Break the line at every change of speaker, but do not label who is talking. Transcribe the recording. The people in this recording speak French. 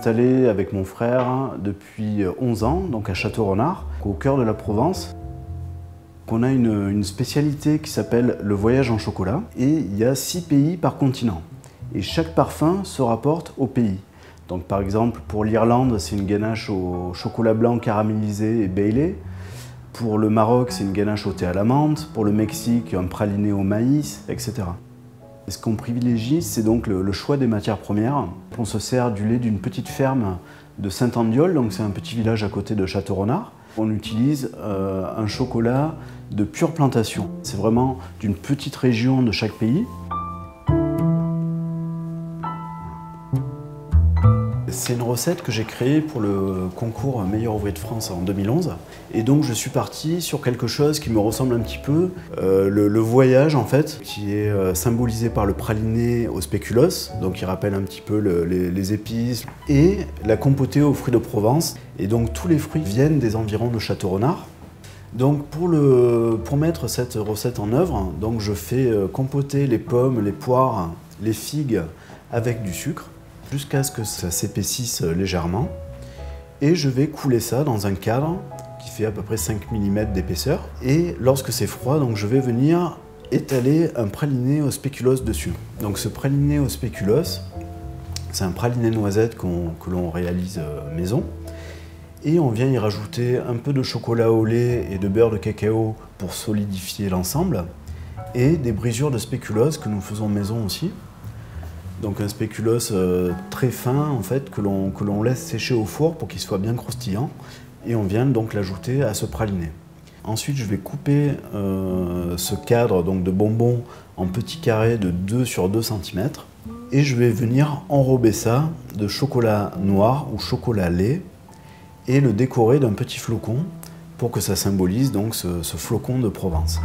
installé avec mon frère depuis 11 ans, donc à Château-Renard, au cœur de la Provence. On a une spécialité qui s'appelle le voyage en chocolat et il y a 6 pays par continent. Et chaque parfum se rapporte au pays. Donc par exemple pour l'Irlande, c'est une ganache au chocolat blanc caramélisé et Bailey. Pour le Maroc, c'est une ganache au thé à la menthe. Pour le Mexique, un praliné au maïs, etc. Et ce qu'on privilégie, c'est donc le choix des matières premières. On se sert du lait d'une petite ferme de Saint-Andiol, donc c'est un petit village à côté de Château-Renard. On utilise un chocolat de pure plantation. C'est vraiment d'une petite région de chaque pays. C'est une recette que j'ai créée pour le concours Meilleur ouvrier de France en 2011. Et donc je suis parti sur quelque chose qui me ressemble un petit peu. Le voyage en fait, qui est symbolisé par le praliné au spéculoos, donc qui rappelle un petit peu les épices, et la compotée aux fruits de Provence. Et donc tous les fruits viennent des environs de Château-Renard. Donc pour mettre cette recette en œuvre, donc je fais compoter les pommes, les poires, les figues avec du sucre, jusqu'à ce que ça s'épaississe légèrement. Et je vais couler ça dans un cadre qui fait à peu près 5 mm d'épaisseur. Et lorsque c'est froid, donc je vais venir étaler un praliné au spéculoos dessus. Donc ce praliné au spéculoos, c'est un praliné noisette que l'on réalise maison. Et on vient y rajouter un peu de chocolat au lait et de beurre de cacao pour solidifier l'ensemble. Et des brisures de spéculoos que nous faisons maison aussi. Donc un spéculoos très fin en fait, que l'on laisse sécher au four pour qu'il soit bien croustillant. Et on vient donc l'ajouter à ce praliné. Ensuite je vais couper ce cadre donc, de bonbons en petits carrés de 2 sur 2 cm. Et je vais venir enrober ça de chocolat noir ou chocolat lait et le décorer d'un petit flocon pour que ça symbolise donc ce flocon de Provence.